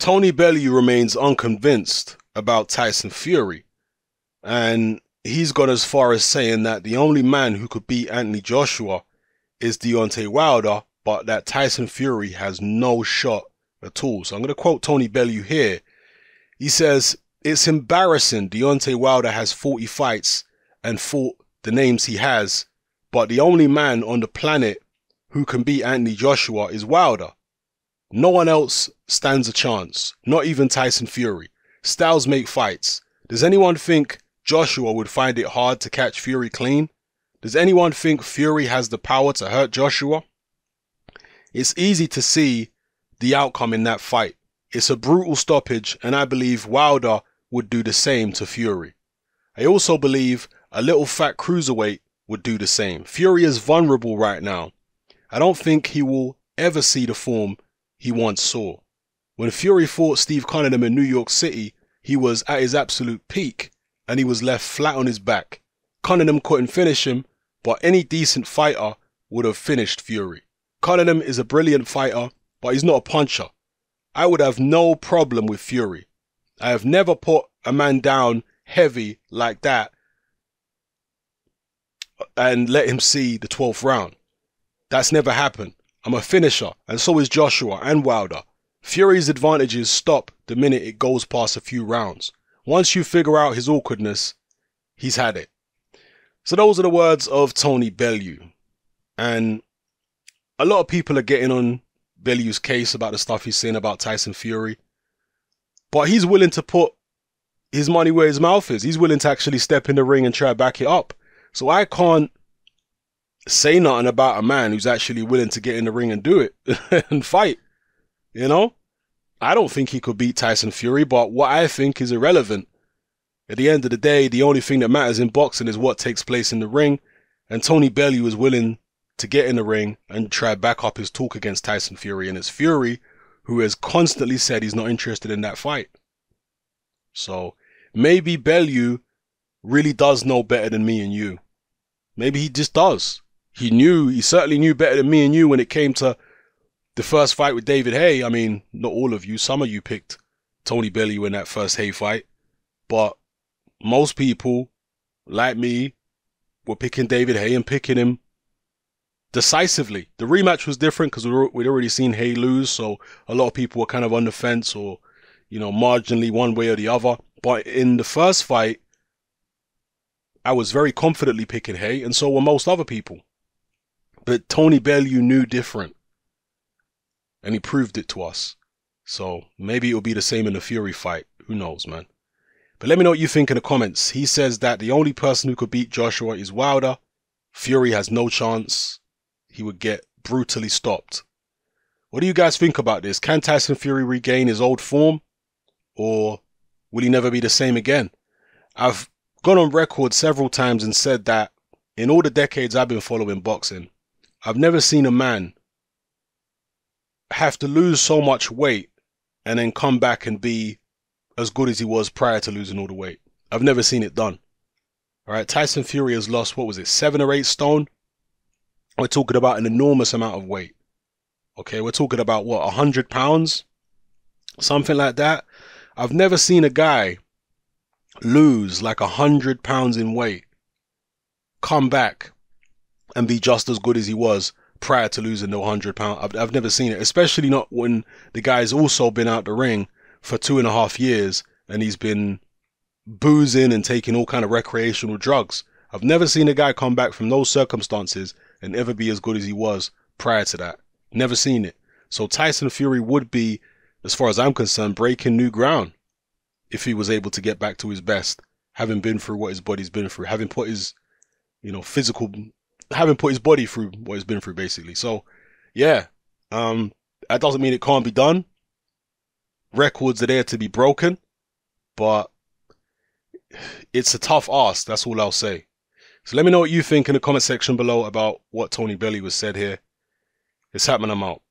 Tony Bellew remains unconvinced about Tyson Fury, and he's gone as far as saying that the only man who could beat Anthony Joshua is Deontay Wilder, but that Tyson Fury has no shot at all. So I'm going to quote Tony Bellew here. He says, "It's embarrassing Deontay Wilder has 40 fights and fought the names he has, but the only man on the planet who can beat Anthony Joshua is Wilder. No one else stands a chance, not even Tyson Fury. Styles make fights. Does anyone think Joshua would find it hard to catch Fury clean? Does anyone think Fury has the power to hurt Joshua? It's easy to see the outcome in that fight. It's a brutal stoppage, and I believe Wilder would do the same to Fury. I also believe a little fat cruiserweight would do the same. Fury is vulnerable right now. I don't think he will ever see the form he once saw. When Fury fought Steve Cunningham in New York City, he was at his absolute peak, and he was left flat on his back. Cunningham couldn't finish him, but any decent fighter would have finished Fury. Cunningham is a brilliant fighter, but he's not a puncher. I would have no problem with Fury. I have never put a man down heavy like that and let him see the 12th round. That's never happened. I'm a finisher, and so is Joshua and Wilder. Fury's advantages stop the minute it goes past a few rounds. Once you figure out his awkwardness, he's had it." So those are the words of Tony Bellew. And a lot of people are getting on Bellew's case about the stuff he's saying about Tyson Fury. But he's willing to put his money where his mouth is. He's willing to actually step in the ring and try to back it up. So I can't say nothing about a man who's actually willing to get in the ring and do it and fight. You know? I don't think he could beat Tyson Fury, but what I think is irrelevant. At the end of the day, the only thing that matters in boxing is what takes place in the ring, and Tony Bellew is willing to get in the ring and try back up his talk against Tyson Fury, and it's Fury who has constantly said he's not interested in that fight. So maybe Bellew really does know better than me and you. Maybe he just does. He certainly knew better than me and you when it came to the first fight with David Haye. I mean, not all of you, some of you picked Tony Bellew in that first Haye fight, but most people, like me, were picking David Haye and picking him decisively. The rematch was different because we'd already seen Haye lose, so a lot of people were kind of on the fence or, you know, marginally one way or the other. But in the first fight, I was very confidently picking Haye, and so were most other people. But Tony Bellew knew different, and he proved it to us. So maybe it'll be the same in the Fury fight. Who knows, man? But let me know what you think in the comments. He says that the only person who could beat Joshua is Wilder. Fury has no chance. He would get brutally stopped. What do you guys think about this? Can Tyson Fury regain his old form? Or will he never be the same again? I've gone on record several times and said that in all the decades I've been following boxing, I've never seen a man have to lose so much weight and then come back and be as good as he was prior to losing all the weight. I've never seen it done. All right, Tyson Fury has lost, what was it, 7 or 8 stone? We're talking about an enormous amount of weight. Okay, we're talking about, what, 100 pounds? Something like that. I've never seen a guy lose like 100 pounds in weight, come back and be just as good as he was prior to losing the 100 pounds. I've never seen it, especially not when the guy's also been out the ring for 2.5 years and he's been boozing and taking all kind of recreational drugs. I've never seen a guy come back from those circumstances and ever be as good as he was prior to that. Never seen it. So Tyson Fury would be, as far as I'm concerned, breaking new ground if he was able to get back to his best, having been through what his body's been through, having put his, having put his body through what he's been through, basically. So, yeah, that doesn't mean it can't be done. Records are there to be broken, but it's a tough ask. That's all I'll say. So let me know what you think in the comment section below about what Tony Bellew has said here. It's happening. I'm out.